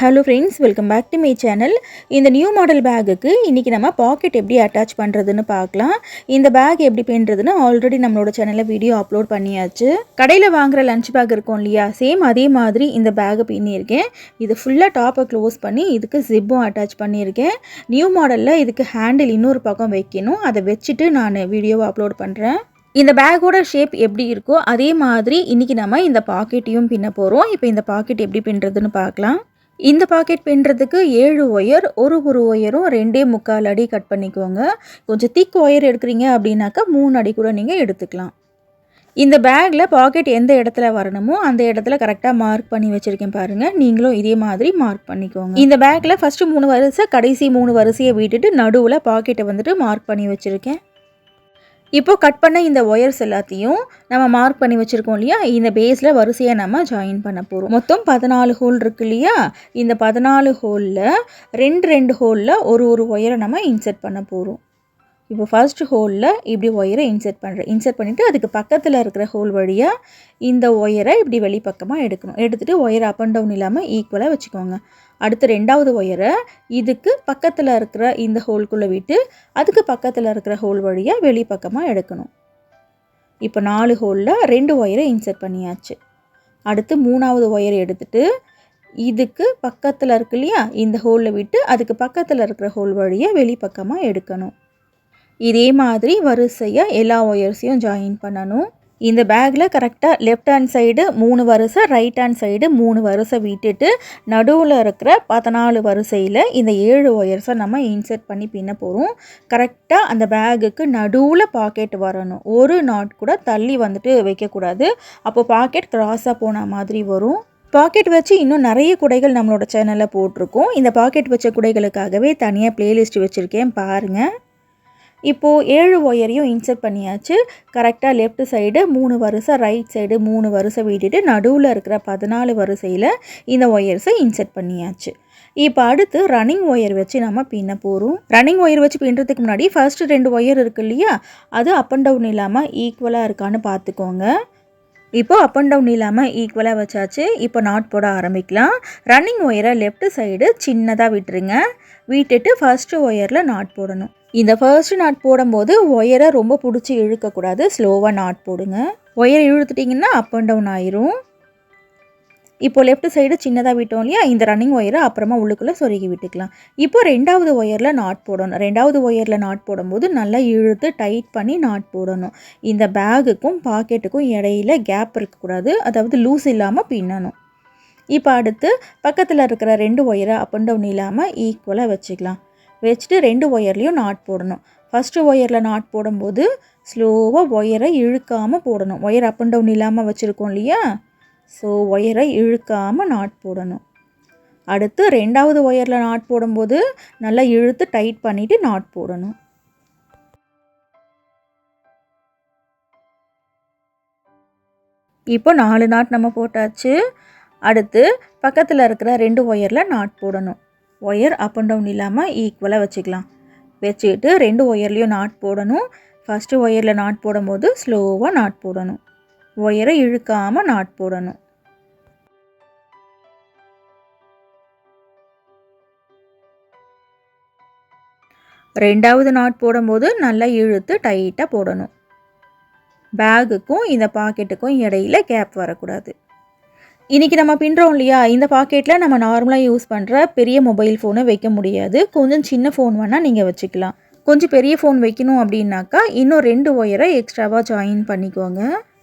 Hello friends, welcome back to my channel. இந்த new model பேக்குக்கு இன்றைக்கி நம்ம பாக்கெட் எப்படி அட்டாச் பண்ணுறதுன்னு பார்க்கலாம். இந்த பேக் எப்படி பின்னுறதுன்னு ஆல்ரெடி நம்மளோட சேனலில் வீடியோ அப்லோட் பண்ணியாச்சு. கடையில் வாங்குகிற லஞ்ச் பேக் இருக்கும் இல்லையா, சேம் அதே மாதிரி இந்த பேக்கை பின்னியிருக்கேன். இது ஃபுல்லாக டாப்பை க்ளோஸ் பண்ணி இதுக்கு ஜிப்பும் அட்டாச் பண்ணியிருக்கேன். நியூ மாடலில் இதுக்கு ஹேண்டில் இன்னொரு பக்கம் வைக்கணும். அதை வச்சுட்டு நான் வீடியோவை அப்லோட் பண்ணுறேன். இந்த பேக்கோட ஷேப் எப்படி இருக்கோ அதே மாதிரி இன்றைக்கி நம்ம இந்த பாக்கெட்டையும் பின்ன போகிறோம். இப்போ இந்த பாக்கெட் எப்படி பின்னுறதுன்னு பார்க்கலாம். இந்த பாக்கெட் பின்னுறதுக்கு 7 ஒயர், ஒரு ஒயரும் 2.25 அடி கட் பண்ணிக்கோங்க. கொஞ்சம் திக் ஒயர் எடுக்கிறீங்க அப்படின்னாக்கா 3 அடி கூட நீங்கள் எடுத்துக்கலாம். இந்த பேக்கில் பாக்கெட் எந்த இடத்துல வரணுமோ அந்த இடத்துல கரெக்டாக மார்க் பண்ணி வச்சுருக்கேன் பாருங்கள். நீங்களும் இதே மாதிரி மார்க் பண்ணிக்கோங்க. இந்த பேக்கில் ஃபஸ்ட்டு 3 வரிசை, கடைசி 3 வரிசையை விட்டுட்டு நடுவில் பாக்கெட்டை வந்துட்டு மார்க் பண்ணி வச்சுருக்கேன். இப்போது கட் பண்ண இந்த ஒயர்ஸ் எல்லாத்தையும் நம்ம மார்க் பண்ணி வச்சுருக்கோம் இல்லையா, இந்த பேஸில் வரிசையாக நம்ம ஜாயின் பண்ண போகிறோம். மொத்தம் 14 ஹோல் இருக்கு இல்லையா, இந்த 14 ஹோலில் 2 ஹோலில் ஒரு ஒயரை நம்ம இன்சர்ட் பண்ண போகிறோம். இப்போ ஃபர்ஸ்ட் ஹோலில் இப்படி ஒயரை இன்சர்ட் பண்ணிவிட்டு அதுக்கு பக்கத்தில் இருக்கிற ஹோல் வழியாக இந்த ஒயரை இப்படி வெளிப்பக்கமாக எடுக்கணும். எடுத்துகிட்டு ஒயரை அப் அண்ட் டவுன் இல்லாமல் ஈக்குவலாக வச்சுக்கோங்க. அடுத்து 2வது ஒயரை இதுக்கு பக்கத்தில் இருக்கிற இந்த ஹோல்குள்ளே விட்டு அதுக்கு பக்கத்தில் இருக்கிற ஹோல் வழியாக வெளிப்பக்கமாக எடுக்கணும். இப்போ 4 ஹோலில் 2 ஒயரை இன்சர்ட் பண்ணியாச்சு. அடுத்து 3வது ஒயரை எடுத்துகிட்டு இதுக்கு பக்கத்தில் இருக்கு இல்லையா, இந்த ஹோலில் விட்டு அதுக்கு பக்கத்தில் இருக்கிற ஹோல் வழியாக வெளிப்பக்கமாக எடுக்கணும். இதே மாதிரி வரிசையாக எல்லா ஒயர்ஸையும் ஜாயின் பண்ணணும். இந்த பேக்கில் கரெக்டாக லெஃப்ட் ஹேண்ட் சைடு 3 வரிசை, ரைட் ஹேண்ட் சைடு 3 வரிசை விட்டுட்டு நடுவில் இருக்கிற 14 வரிசையில் இந்த 7 ஒயர்ஸை நம்ம இன்சர்ட் பண்ணி பின்ன போகிறோம். கரெக்டாக அந்த பேக்குக்கு நடுவில் பாக்கெட் வரணும். ஒரு நாட் கூட தள்ளி வந்துட்டு வைக்கக்கூடாது. அப்போ பாக்கெட் கிராஸாக போன மாதிரி வரும். பாக்கெட் வச்சு இன்னும் நிறைய குடைகள் நம்மளோட சேனலில் போட்டிருக்கோம். இந்த பாக்கெட் வச்ச குடைகளுக்காகவே தனியாக பிளேலிஸ்ட் வச்சுருக்கேன், பாருங்கள். இப்போது 7 ஒயரையும் இன்சர்ட் பண்ணியாச்சு. கரெக்டாக லெஃப்ட் சைடு 3 வரிசை, ரைட் சைடு 3 வரிசை விட்டுட்டு நடுவில் இருக்கிற 14 வரிசையில் இந்த ஒயர்ஸை இன்சர்ட் பண்ணியாச்சு. இப்போ அடுத்து ரன்னிங் ஒயர் வச்சு நம்ம பின்ன போகிறோம். ரன்னிங் ஒயர் வச்சு பின்னுறதுக்கு முன்னாடி ஃபர்ஸ்ட் 2 ஒயர் இருக்குது இல்லையா, அது அப் அண்ட் டவுன் இல்லாமல் ஈக்குவலாக இருக்கான்னு பார்த்துக்கோங்க. இப்போது அப் அண்ட் டவுன் இல்லாமல் ஈக்குவலாக வச்சாச்சு. இப்போ நாட் போட ஆரம்பிக்கலாம். ரன்னிங் ஒயரை லெஃப்ட் சைடு சின்னதாக விட்டுருங்க. விட்டுட்டு ஃபர்ஸ்ட்டு ஒயரில் நாட் போடணும். இந்த ஃபர்ஸ்ட் நாட் போடும்போது ஒயரை ரொம்ப பிடிச்சி இழுக்கக்கூடாது, ஸ்லோவாக நாட் போடுங்க. ஒயரை இழுத்துட்டிங்கன்னா அப் அண்ட் டவுன் ஆயிரும். இப்போ லெஃப்ட் சைடு சின்னதாக விட்டோம் இல்லையா, இந்த ரன்னிங் ஒயரை அப்புறமா உள்ளுக்குள்ளே சொருகி விட்டுக்கலாம். இப்போ 2வது ஒயரில் நாட் போடணும். 2வது ஒயரில் நாட் போடும்போது நல்லா இழுத்து டைட் பண்ணி நாட் போடணும். இந்த பேக்குக்கும் பாக்கெட்டுக்கும் இடையில கேப் இருக்கக்கூடாது, அதாவது லூஸ் இல்லாமல் பின்னணும். இப்போ அடுத்து பக்கத்தில் இருக்கிற 2 ஒயரை அப் அண்ட் டவுன் இல்லாமல் ஈக்குவலாக வச்சுக்கலாம். வச்சுட்டு 2 ஒயர்லேயும் நாட் போடணும். ஃபஸ்ட்டு ஒயரில் நாட் போடும்போது ஸ்லோவாக ஒயரை இழுக்காமல் போடணும். ஒயர் அப் அண்ட் டவுன் இல்லாமல் வச்சுருக்கோம் இல்லையா, ஸோ ஒயரை இழுக்காமல் நாட் போடணும். அடுத்து 2வது ஒயரில் நாட் போடும்போது நல்லா இழுத்து டைட் பண்ணிவிட்டு நாட் போடணும். இப்போ 4 நாட் நம்ம போட்டாச்சு. அடுத்து பக்கத்தில் இருக்கிற 2 ஒயரில் நாட் போடணும். ஒயர் அப் அண்ட் டவுன் இல்லாமல் ஈக்குவலாக வச்சுக்கலாம். வச்சுக்கிட்டு 2 ஒயர்லேயும் நாட் போடணும். ஃபஸ்ட்டு ஒயரில் நாட் போடும்போது ஸ்லோவாக நாட் போடணும். ஒயரை இழுக்காமல் நாட் போடணும். ரெண்டாவது நாட் போடும்போது நல்லா இழுத்து டைட்டாக போடணும். பேக்குக்கும் இந்த பாக்கெட்டுக்கும் இடையில கேப் வரக்கூடாது. இன்றைக்கி நம்ம பின்னுறோம் இல்லையா, இந்த பாக்கெட்டில் நம்ம நார்மலாக யூஸ் பண்ணுற பெரிய மொபைல் ஃபோனை வைக்க முடியாது. கொஞ்சம் சின்ன ஃபோன் வேணால் நீங்கள் வச்சுக்கலாம். கொஞ்சம் பெரிய ஃபோன் வைக்கணும் அப்படின்னாக்கா இன்னும் 2 ஒயரை எக்ஸ்ட்ராவாக ஜாயின் பண்ணிக்கோங்க.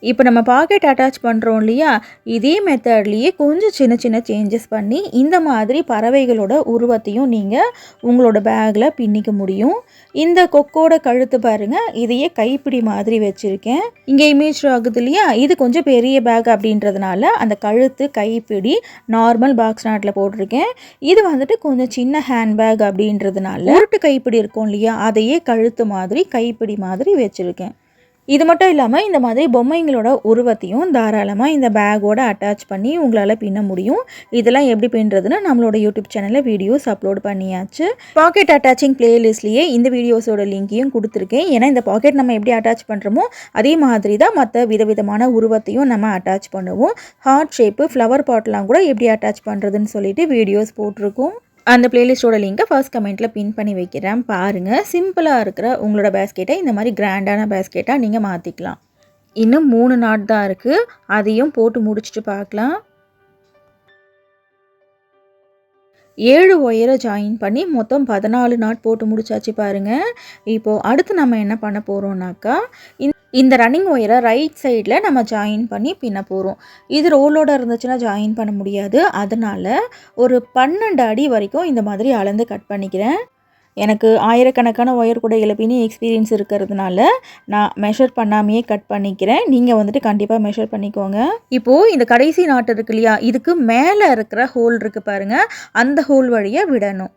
இப்போ நம்ம பாக்கெட் அட்டாச் பண்ணுறோம் இல்லையா, இதே மெத்தட்லேயே கொஞ்சம் சின்ன சின்ன சேஞ்சஸ் பண்ணி இந்த மாதிரி பறவைகளோட உருவத்தையும் நீங்கள் உங்களோட பேக்கில் பின்னிக்க முடியும். இந்த கொக்கோட கழுத்து பாருங்கள், இதையே கைப்பிடி மாதிரி வச்சுருக்கேன். இங்கே இமேஜ் ஆகுது இல்லையா, இது கொஞ்சம் பெரிய பேக் அப்படின்றதுனால அந்த கழுத்து கைப்பிடி நார்மல் பாக்ஸ் நாட்டில் போட்டிருக்கேன். இது வந்துட்டு கொஞ்சம் சின்ன ஹேண்ட் பேக் அப்படின்றதுனால உருட்டு கைப்பிடி இருக்கும் இல்லையா, அதையே கழுத்து மாதிரி கைப்பிடி மாதிரி வச்சுருக்கேன். இது மட்டும் இல்லாமல் இந்த மாதிரி பொம்மைங்களோட உருவத்தையும் தாராளமாக இந்த பேக்கோட அட்டாச் பண்ணி உங்களால் பின்ன முடியும். இதெல்லாம் எப்படி பின்னுறதுன்னு நம்மளோட யூடியூப் சேனலில் வீடியோஸ் அப்லோட் பண்ணியாச்சு. பாக்கெட் அட்டாச்சிங் பிளேலிஸ்ட்லேயே இந்த வீடியோஸோட லிங்கையும் கொடுத்துருக்கேன். ஏன்னா இந்த பாக்கெட் நம்ம எப்படி அட்டாச் பண்ணுறோமோ அதே மாதிரி தான் மற்ற விதவிதமான உருவத்தையும் நம்ம அட்டாச் பண்ணுவோம். ஹார்ட் ஷேப்பு, ஃப்ளவர் பாட்லாம் கூட எப்படி அட்டாச் பண்ணுறதுன்னு சொல்லிட்டு வீடியோஸ் போட்டிருக்கோம். அந்த பிளேலிஸ்ட்டோட லிங்கை ஃபர்ஸ்ட் கமெண்ட்டில் பின் பண்ணி வைக்கிறேன் பாருங்கள். சிம்பிளாக இருக்கிற உங்களோட பேஸ்கெட்டை இந்த மாதிரி கிராண்டான பேஸ்கெட்டாக நீங்கள் மாற்றிக்கலாம். இன்னும் 3 நாட் தான் இருக்குது, அதையும் போட்டு முடிச்சுட்டு பார்க்கலாம். 7 ஒயரை ஜாயின் பண்ணி மொத்தம் 14 நாட் போட்டு முடிச்சாச்சு பாருங்கள். இப்போது அடுத்து நம்ம என்ன பண்ண போகிறோம்னாக்கா இந்த ரன்னிங் ஒயரை ரைட் சைடில் நம்ம ஜாயின் பண்ணி பின்ன போகிறோம். இது ரோலோட இருந்துச்சுன்னா ஜாயின் பண்ண முடியாது. அதனால் ஒரு 12 அடி வரைக்கும் இந்த மாதிரி அளந்து கட் பண்ணிக்கிறேன். எனக்கு ஆயிரக்கணக்கான ஒயர் கூடைகளை பின்னி எக்ஸ்பீரியன்ஸ் இருக்கிறதுனால நான் மெஷர் பண்ணாமையே கட் பண்ணிக்கிறேன். நீங்கள் வந்துட்டு கண்டிப்பாக மெஷர் பண்ணிக்கோங்க. இப்போது இந்த கடைசி நாட்டு இருக்கு இல்லையா, இதுக்கு மேலே இருக்கிற ஹோல் இருக்குது பாருங்கள், அந்த ஹோல் வழியாக விடணும்.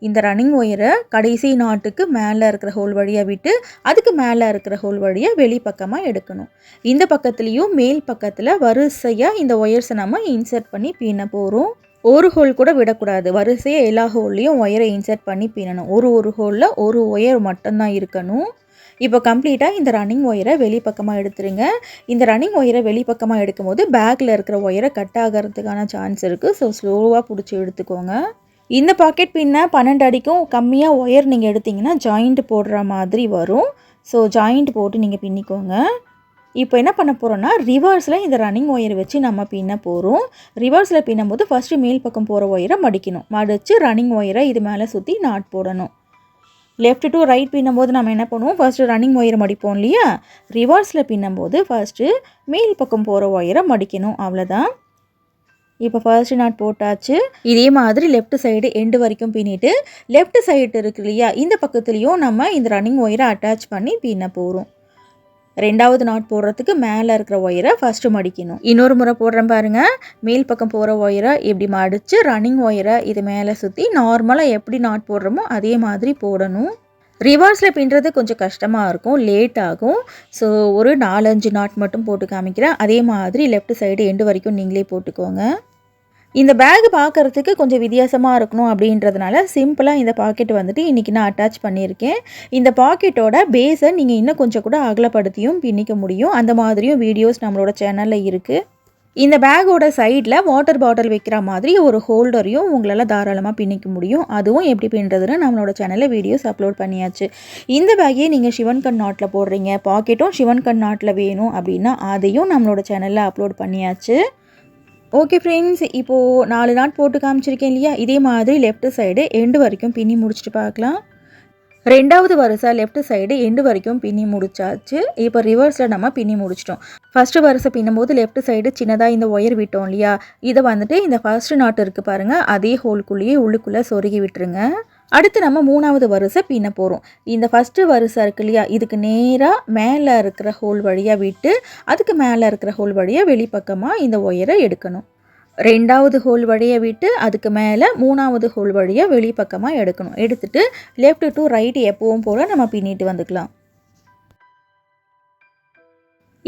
இந்த ரன்னிங் ஒயரை கடைசி நாட்டுக்கு மேலே இருக்கிற ஹோல் வழியாக விட்டு அதுக்கு மேலே இருக்கிற ஹோல் வழியாக வெளிப்பக்கமாக எடுக்கணும். இந்த பக்கத்துலேயும் மேல் பக்கத்தில் வரிசையாக இந்த ஒயர்ஸை நம்ம இன்சர்ட் பண்ணி பின்ன போகிறோம். ஒரு ஹோல் கூட விடக்கூடாது, வரிசையாக எல்லா ஹோல்லையும் ஒயரை இன்சர்ட் பண்ணி பின்னணும். ஒரு ஹோலில் ஒரு ஒயர் மட்டும்தான் இருக்கணும். இப்போ கம்ப்ளீட்டாக இந்த ரன்னிங் ஒயரை வெளிப்பக்கமாக எடுத்துருங்க. இந்த ரன்னிங் ஒயரை வெளிப்பக்கமாக எடுக்கும்போது பேக்கில் இருக்கிற ஒயரை கட் ஆகிறதுக்கான சான்ஸ் இருக்குது. ஸோ ஸ்லோவாக பிடிச்சி எடுத்துக்கோங்க. இந்த பாக்கெட் பின்ன 12 அடிக்கும் கம்மியாக ஒயர் நீங்கள் எடுத்திங்கன்னா ஜாயிண்ட் போடுற மாதிரி வரும். ஸோ ஜாயிண்ட் போட்டு நீங்கள் பின்னிக்கோங்க. இப்போ என்ன பண்ண போகிறோன்னா ரிவர்ஸில் இந்த ரன்னிங் ஒயர் வச்சு நம்ம பின்ன போகிறோம். ரிவர்ஸில் பின்னும்போது ஃபஸ்ட்டு மேல் பக்கம் போகிற ஒயரை மடிக்கணும். மடித்து ரன்னிங் ஒயரை இது மேலே சுற்றி நாட் போடணும். லெஃப்ட் டு ரைட் பின்னும்போது நம்ம என்ன பண்ணுவோம், ஃபஸ்ட்டு ரன்னிங் ஒயரை மடிப்போம் இல்லையா, ரிவர்ஸில் பின்னும்போது ஃபஸ்ட்டு மேல் பக்கம் போகிற ஒயரை மடிக்கணும். அவ்வளோதான். இப்போ ஃபர்ஸ்ட் நாட் போட்டாச்சு. இதே மாதிரி லெஃப்ட் சைடு எண்டு வரைக்கும் பின்னிட்டு லெஃப்ட் சைடு இருக்கு இல்லையா, இந்த பக்கத்துலேயும் நம்ம இந்த ரன்னிங் ஒயரை அட்டாச் பண்ணி பின்ன போகிறோம். 2வது நாட் போடுறதுக்கு மேலே இருக்கிற ஒயரை ஃபஸ்ட்டு மடிக்கணும். இன்னொரு முறை போடுறேன் பாருங்கள். மேல் பக்கம் போகிற ஒயரை இப்படி மடித்து ரன்னிங் ஒயரை இது மேலே சுற்றி நார்மலாக எப்படி நாட் போடுறோமோ அதே மாதிரி போடணும். ரிவர்ஸில் பின்னுறது கொஞ்சம் கஷ்டமாக இருக்கும், லேட் ஆகும். ஸோ ஒரு 4-5 நாட் மட்டும் போட்டு காமிக்கிறேன். அதே மாதிரி லெஃப்ட் சைடு எண்டு வரைக்கும் நீங்களே போட்டுக்கோங்க. இந்த பேக் பார்க்குறதுக்கு கொஞ்சம் வித்தியாசமாக இருக்கணும் அப்படின்றதுனால சிம்பிளாக இந்த பாக்கெட் வந்துட்டு இன்றைக்கி நான் அட்டாச் பண்ணியிருக்கேன். இந்த பாக்கெட்டோட பேஸை நீங்கள் இன்னும் கொஞ்சம் கூட அகலப்படுத்தியும் பின்னிக்க முடியும். அந்த மாதிரியும் வீடியோஸ் நம்மளோட சேனலில் இருக்குது. இந்த பேக்கோட சைடில் வாட்டர் பாட்டில் வைக்கிற மாதிரி ஒரு ஹோல்டரையும் உங்களால் தாராளமாக பின்னிக்க முடியும். அதுவும் எப்படி பின்னுறதுன்னு நம்மளோட சேனலில் வீடியோஸ் அப்லோட் பண்ணியாச்சு. இந்த பேக்கையே நீங்கள் சிவன்கண் நாட்டில் போடுறீங்க, பாக்கெட்டும் சிவன்கண் நாட்டில் வேணும் அப்படின்னா அதையும் நம்மளோட சேனலில் அப்லோட் பண்ணியாச்சு. ஓகே ஃப்ரெண்ட்ஸ், இப்போது 4 நாட் போட்டு காமிச்சிருக்கேன் இல்லையா, இதே மாதிரி லெஃப்ட் சைடு எண்டு வரைக்கும் பின்னி முடிச்சுட்டு பார்க்கலாம். 2வது வரிசை லெஃப்ட் சைடு எண்டு வரைக்கும் பின்னி முடிச்சாச்சு. இப்போ ரிவர்ஸில் நம்ம பின்னி முடிச்சிட்டோம். ஃபஸ்ட்டு வரிசை பின்னும்போது லெஃப்ட் சைடு சின்னதாக இந்த ஒயர் விட்டோம் இல்லையா, இதை வந்துட்டு இந்த ஃபஸ்ட்டு நாட் இருக்குது பாருங்கள், அதே ஹோல்குள்ளேயே உள்ளுக்குள்ளே சொருகி விட்டுருங்க. அடுத்து நம்ம 3வது வரிசை பின்ன போகிறோம். இந்த ஃபஸ்ட்டு வரிசை இருக்கு இல்லையா, இதுக்கு நேராக மேலே இருக்கிற ஹோல் வழியாக விட்டு அதுக்கு மேலே இருக்கிற ஹோல் வழியாக வெளிப்பக்கமாக இந்த ஒயரை எடுக்கணும். 2வது ஹோல் வழியை விட்டு அதுக்கு மேலே 3வது ஹோல் வழியாக வெளிப்பக்கமாக எடுக்கணும். எடுத்துகிட்டு லெஃப்ட் டு ரைட் எப்பவும் போல் நம்ம பின்னிட்டு வந்துக்கலாம்.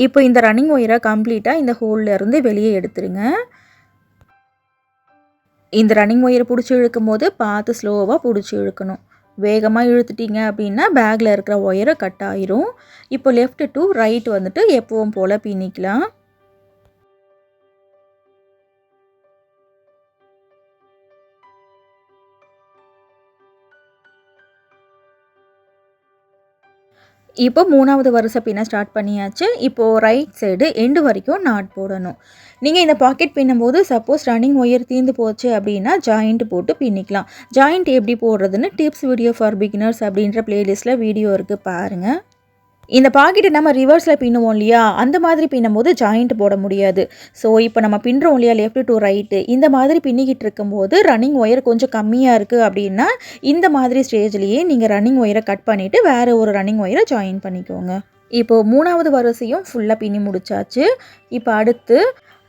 இப்போ இந்த ரன்னிங் ஒயரை கம்ப்ளீட்டாக இந்த ஹோல்லேருந்து வெளியே எடுத்துருங்க. இந்த ரன்னிங் ஒயரை பிடிச்சி இழுக்கும் போது பார்த்து ஸ்லோவாக பிடிச்சி இழுக்கணும். வேகமாக இழுத்துட்டிங்க அப்படின்னா பேக்கில் இருக்கிற ஒயரை கட் ஆயிரும். இப்போ லெஃப்ட் டு ரைட் வந்துட்டு எப்பவும் போல் பின்னிக்கலாம். இப்போ 3வது வரிசை பின்ன ஸ்டார்ட் பண்ணியாச்சு. இப்போது ரைட் சைடு எண்டு வரைக்கும் நாட் போடணும். நீங்கள் இந்த பாக்கெட் பின்னும்போது சப்போஸ் ரன்னிங் ஒயர் தீர்ந்து போச்சு அப்படின்னா ஜாயிண்ட் போட்டு பின்னிக்கலாம். ஜாயிண்ட் எப்படி போடுறதுன்னு டிப்ஸ் வீடியோ ஃபார் பிகினர்ஸ் அப்படின்ற பிளேலிஸ்ட்டில் வீடியோ இருக்குது பாருங்கள். இந்த பாக்கெட்டை நம்ம ரிவர்ஸில் பின்னுவோம் இல்லையா, அந்த மாதிரி பின்னும்போது ஜாயிண்ட் போட முடியாது. ஸோ இப்போ நம்ம பின்னுறோம் இல்லையா லெஃப்ட் டு ரைட்டு, இந்த மாதிரி பின்னிக்கிட்டு இருக்கும்போது ரன்னிங் ஒயர் கொஞ்சம் கம்மியாக இருக்குது அப்படின்னா இந்த மாதிரி ஸ்டேஜ்லேயே நீங்கள் ரன்னிங் ஒயரை கட் பண்ணிவிட்டு வேறு ஒரு ரன்னிங் ஒயரை ஜாயின் பண்ணிக்கோங்க. இப்போது 3வது வரிசையும் ஃபுல்லாக பின்னி முடிச்சாச்சு. இப்போ அடுத்து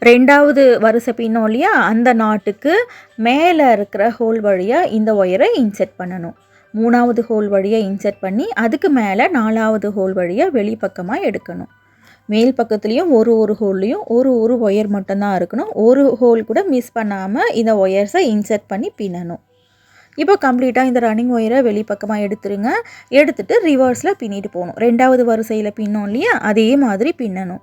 2வது வரிசை பின்னோம் இல்லையா, அந்த நாட்டுக்கு மேலே இருக்கிற ஹோல் வழியாக இந்த ஒயரை இன்செர்ட் பண்ணணும். 3வது ஹோல் வழியாக இன்சர்ட் பண்ணி அதுக்கு மேலே 4வது ஹோல் வழியாக வெளிப்பக்கமாக எடுக்கணும். மேல் பக்கத்துலேயும் ஒரு ஹோல்லையும் ஒரு ஒயர் மட்டும்தான் இருக்கணும். ஒரு ஹோல் கூட மிஸ் பண்ணாமல் இந்த ஒயர்ஸை இன்சர்ட் பண்ணி பின்னணும். இப்போ கம்ப்ளீட்டாக இந்த ரன்னிங் ஒயரை வெளிப்பக்கமாக எடுத்துருங்க. எடுத்துகிட்டு ரிவர்ஸில் பின்னிட்டு போகணும். 2வது வரிசையில் பின்னோம் இல்லையா, அதே மாதிரி பின்னணும்.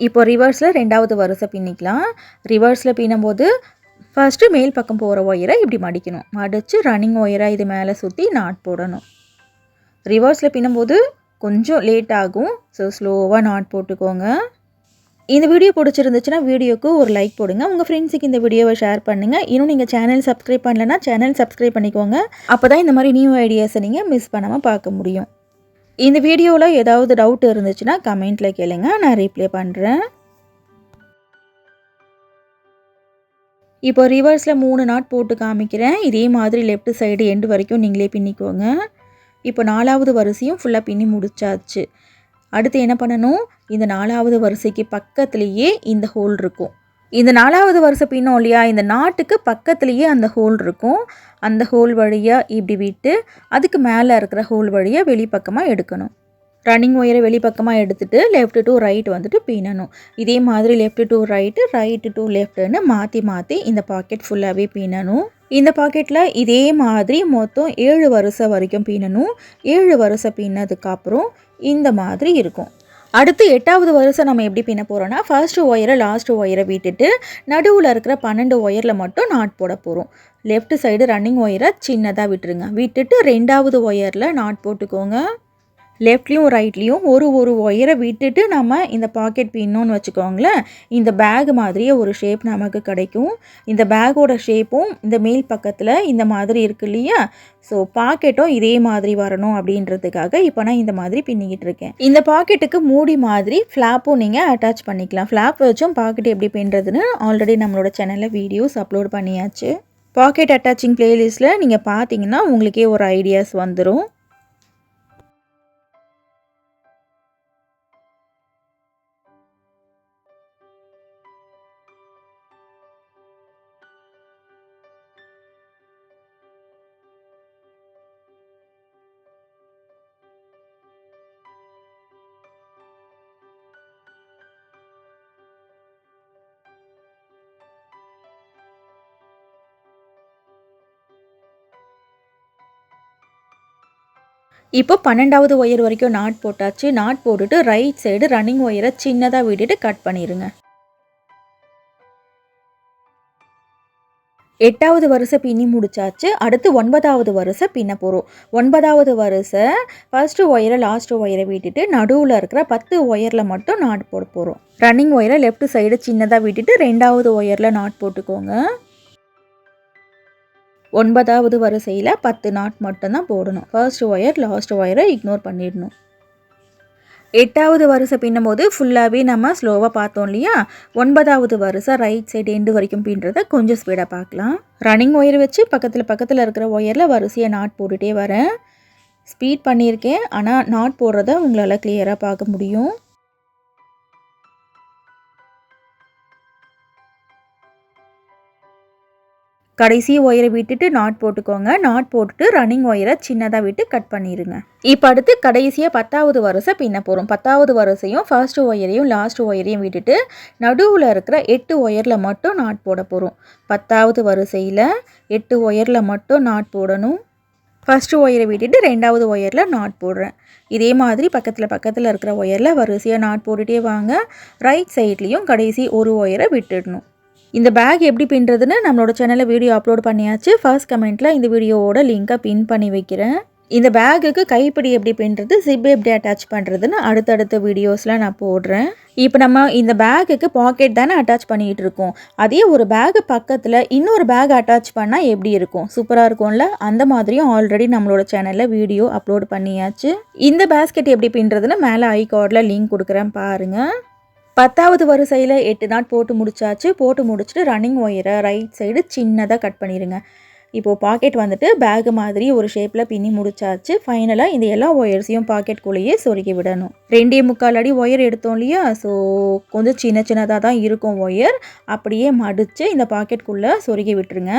இப்போ ரிவர்ஸில் 2வது வரிசை பின்னிக்கலாம். ரிவர்ஸில் பின்னும்போது ஃபஸ்ட்டு மேல் பக்கம் போகிற ஒயரை இப்படி மடிக்கணும். மடித்து ரன்னிங் ஒயரை இது மேலே சுற்றி நாட் போடணும். ரிவர்ஸில் பின்னும்போது கொஞ்சம் லேட் ஆகும். ஸோ ஸ்லோவாக நாட் போட்டுக்கோங்க. இந்த வீடியோ பிடிச்சிருந்துச்சுன்னா வீடியோக்கு ஒரு லைக் போடுங்க. உங்கள் ஃப்ரெண்ட்ஸுக்கு இந்த வீடியோவை ஷேர் பண்ணுங்கள். இன்னும் நீங்கள் சேனல் சப்ஸ்கிரைப் பண்ணலைன்னா சேனல் சப்ஸ்கிரைப் பண்ணிக்கோங்க. அப்போ தான் இந்த மாதிரி நியூ ஐடியாஸை நீங்கள் மிஸ் பண்ணாமல் பார்க்க முடியும். இந்த வீடியோவில் ஏதாவது டவுட் இருந்துச்சுன்னா கமெண்ட்டில் கேளுங்க, நான் ரிப்ளை பண்ணுறேன். இப்போ ரிவர்ஸில் 3 நாட் போட்டு காமிக்கிறேன். இதே மாதிரி லெஃப்ட் சைடு எண்டு வரைக்கும் நீங்களே பின்னிக்கோங்க. இப்போ 4வது வரிசையும் ஃபுல்லாக பின்னி முடிச்சாச்சு. அடுத்து என்ன பண்ணணும், இந்த 4வது வரிசைக்கு பக்கத்துலேயே இந்த ஹோல் இருக்கும். இந்த 4வது வரிசை பின்னோம் இல்லையா, இந்த நாட்டுக்கு பக்கத்துலேயே அந்த ஹோல் இருக்கும். அந்த ஹோல் வழியாக இப்படி விட்டு அதுக்கு மேலே இருக்கிற ஹோல் வழியாக வெளிப்பக்கமாக எடுக்கணும். ரன்னிங் ஒயரை வெளிப்பக்கமாக எடுத்துகிட்டு லெஃப்ட் டு ரைட் வந்துட்டு பின்னணும். இதே மாதிரி left to right, right to லெஃப்ட்டுன்னு மாற்றி இந்த பாக்கெட் ஃபுல்லாகவே பின்னணும். இந்த பாக்கெட்டில் இதே மாதிரி மொத்தம் 7 வரிசை வரைக்கும் பின்னணும். 7 வரிசை பின்னதுக்கப்புறம் இந்த மாதிரி இருக்கும். அடுத்து 8வது வரிசை நம்ம எப்படி பின்ன போகிறோன்னா, ஃபர்ஸ்ட்டு ஒயரை லாஸ்ட்டு ஒயரை விட்டுட்டு நடுவில் இருக்கிற 12 ஒயரில் மட்டும் நாட் போட போகிறோம். லெஃப்ட் சைடு ரன்னிங் ஒயரை சின்னதாக விட்டுருங்க. விட்டுட்டு 2வது ஒயரில் நாட் போட்டுக்கோங்க. லெஃப்ட்லேயும் ரைட்லேயும் ஒரு ஒயரை விட்டுட்டு நம்ம இந்த பாக்கெட் பின்னோன்னு வச்சுக்கோங்களேன், இந்த பேக் மாதிரியே ஒரு ஷேப் நமக்கு கிடைக்கும். இந்த பேக்கோட ஷேப்பும் இந்த மேல் பக்கத்தில் இந்த மாதிரி இருக்கு இல்லையா, ஸோ பாக்கெட்டும் இதே மாதிரி வரணும் அப்படின்றதுக்காக இப்போ நான் இந்த மாதிரி பின்னிக்கிட்டு இருக்கேன். இந்த பாக்கெட்டுக்கு மூடி மாதிரி ஃப்ளாப்பும் நீங்கள் அட்டாச் பண்ணிக்கலாம். ஃப்ளாப் வச்சும் பாக்கெட் எப்படி பின்னுறதுன்னு ஆல்ரெடி நம்மளோட சேனலில் வீடியோஸ் அப்லோட் பண்ணியாச்சு. பாக்கெட் அட்டாச்சிங் பிளேலிஸ்ட்டில் நீங்கள் பார்த்தீங்கன்னா உங்களுக்கே ஒரு ஐடியாஸ் வந்துடும். இப்போ 12வது ஒயர் வரைக்கும் நாட் போட்டாச்சு. நாட் போட்டுட்டு ரைட் சைடு ரன்னிங் ஒயரை சின்னதாக விட்டுட்டு கட் பண்ணிடுங்க. 8வது வரிசை பின்னி முடிச்சாச்சு. அடுத்து 9வது வரிசை பின்ன போகிறோம். 9வது வரிசை ஃபர்ஸ்ட்டு ஒயரை லாஸ்ட்டு ஒயரை விட்டுட்டு நடுவில் இருக்கிற 10 ஒயரில் மட்டும் நாட் போட போகிறோம். ரன்னிங் ஒயரை லெஃப்ட் சைடு சின்னதாக விட்டுட்டு 2வது ஒயரில் நாட் போட்டுக்கோங்க. 9வது வரிசையில் 10 நாட் மட்டும்தான் போடணும். ஃபர்ஸ்ட் ஒயர் லாஸ்ட் ஒயரை இக்னோர் பண்ணிடணும். 8வது வரிசை பின்னும்போது ஃபுல்லாகவே நம்ம ஸ்லோவாக பார்த்தோம் இல்லையா, 9வது வரிசை ரைட் சைடு எண்டு வரைக்கும் பின்னுறதை கொஞ்சம் ஸ்பீடாக பார்க்கலாம். ரன்னிங் ஒயர் வச்சு பக்கத்தில் இருக்கிற ஒயரில் வரிசையை நாட் போட்டுகிட்டே வரேன். ஸ்பீட் பண்ணியிருக்கேன், ஆனால் நாட் போடுறத உங்களால் கிளியராக பார்க்க முடியும். கடைசி ஒயரை விட்டுட்டு நாட் போட்டுக்கோங்க. நாட் போட்டுட்டு ரன்னிங் ஒயரை சின்னதாக விட்டு கட் பண்ணிடுங்க. இப்போ அடுத்து கடைசியாக 10வது வரிசை பின்ன போகிறோம். 10வது வரிசையும் ஃபர்ஸ்ட் ஒயரையும் லாஸ்ட் ஒயரையும் விட்டுட்டு நடுவில் இருக்கிற 8 ஒயரில் மட்டும் நாட் போட போகிறோம். 10வது வரிசையில் 8 ஒயரில் மட்டும் நாட் போடணும். ஃபர்ஸ்ட் ஒயரை விட்டுட்டு 2வது ஒயரில் நாட் போடுறேன். இதே மாதிரி பக்கத்தில் இருக்கிற ஒயரில் வரிசையாக நாட் போட்டுகிட்டே வாங்க. ரைட் சைட்லேயும் கடைசி ஒரு ஒயரை விட்டுடணும். இந்த பேக் எப்படி பின்னுறதுன்னு நம்மளோட சேனலில் வீடியோ அப்லோட் பண்ணியாச்சு. ஃபர்ஸ்ட் கமெண்ட்டில் இந்த வீடியோவோட லிங்கை பின் பண்ணி வைக்கிறேன். இந்த பேக்குக்கு கைப்பிடி எப்படி பின்னுறது, ஜிப் எப்படி அட்டாச் பண்ணுறதுன்னு அடுத்தடுத்த வீடியோஸில் நான் போடுறேன். இப்போ நம்ம இந்த பேக்குக்கு பாக்கெட் தானே அட்டாச் பண்ணிகிட்டு இருக்கோம். அதே ஒரு பேக்கு பக்கத்தில் இன்னொரு பேக் அட்டாச் பண்ணால் எப்படி இருக்கும், சூப்பராக இருக்கும்ல. அந்த மாதிரியும் ஆல்ரெடி நம்மளோட சேனலில் வீடியோ அப்லோட் பண்ணியாச்சு. இந்த பேஸ்கெட் எப்படி பின்னுறதுன்னு மேலே ஐ கார்டில் லிங்க் கொடுக்குறேன் பாருங்கள். 10வது வரிசையில் 8 நாட் போட்டு முடிச்சாச்சு. போட்டு முடிச்சுட்டு ரன்னிங் ஒயரை ரைட் சைடு சின்னதாக கட் பண்ணிடுங்க. இப்போது பாக்கெட் வந்துட்டு பேக் மாதிரி ஒரு ஷேப்பில் பின்னி முடிச்சாச்சு. ஃபைனலாக இந்த எல்லா ஒயர்ஸையும் பாக்கெட்குள்ளேயே சொருகி விடணும். 2.25 அடி ஒயர் எடுத்தோம் இல்லையா, ஸோ கொஞ்சம் சின்ன சின்னதாக தான் இருக்கும் ஒயர். அப்படியே மடித்து இந்த பாக்கெட்குள்ளே சொருகி விட்டுருங்க.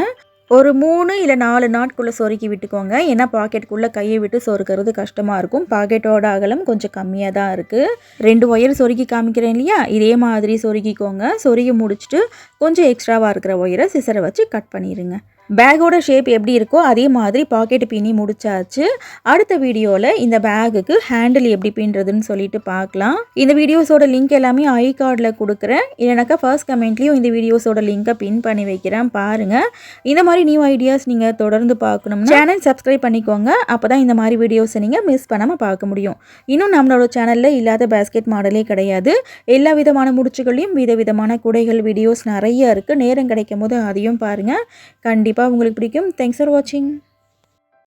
ஒரு 3 இல்லை 4 நாட்குள்ளே சொருக்கி விட்டுக்கோங்க. ஏன்னா பாக்கெட்டுக்குள்ளே கையை விட்டு சொருக்கிறது கஷ்டமாக இருக்கும். பாக்கெட்டோட அகலம் கொஞ்சம் கம்மியாக தான் இருக்குது. 2 ஒயர் சொருக்கி காமிக்கிறேன் இல்லையா, இதே மாதிரி சொருகிக்கோங்க. சொருகி முடிச்சுட்டு கொஞ்சம் எக்ஸ்ட்ராவாக இருக்கிற ஒயரை சிசரை வச்சு கட் பண்ணிடுங்க. பேக்கோட ஷேப் எப்படி இருக்கோ அதே மாதிரி பாக்கெட் பின்னி முடிச்சாச்சு. அடுத்த வீடியோவில் இந்த பேக்குக்கு ஹேண்டில் எப்படி பின்னுறதுன்னு சொல்லிட்டு பார்க்கலாம். இந்த வீடியோஸோட லிங்க் எல்லாமே ஐ கார்டில் கொடுக்குறேன். இல்லைனாக்கா ஃபர்ஸ்ட் கமெண்ட்லேயும் இந்த வீடியோஸோட லிங்கை பின் பண்ணி வைக்கிறேன், பாருங்கள். இந்த மாதிரி நியூ ஐடியாஸ் நீங்கள் தொடர்ந்து பார்க்கணும்னா சேனல் சப்ஸ்கிரைப் பண்ணிக்கோங்க. அப்போ தான் இந்த மாதிரி வீடியோஸை நீங்கள் மிஸ் பண்ணாமல் பார்க்க முடியும். இன்னும் நம்மளோட சேனலில் இல்லாத பேஸ்கெட் மாடலே கிடையாது. எல்லா விதமான முடிச்சுகளையும் விதவிதமான குடைகள் வீடியோஸ் நிறைய இருக்குது. நேரம் கிடைக்கும் போது அதையும் பாருங்கள். கண்டிப்பாக உங்களுக்கு பிடிக்கும். தேங்க்ஸ் ஃபார் வாட்சிங்.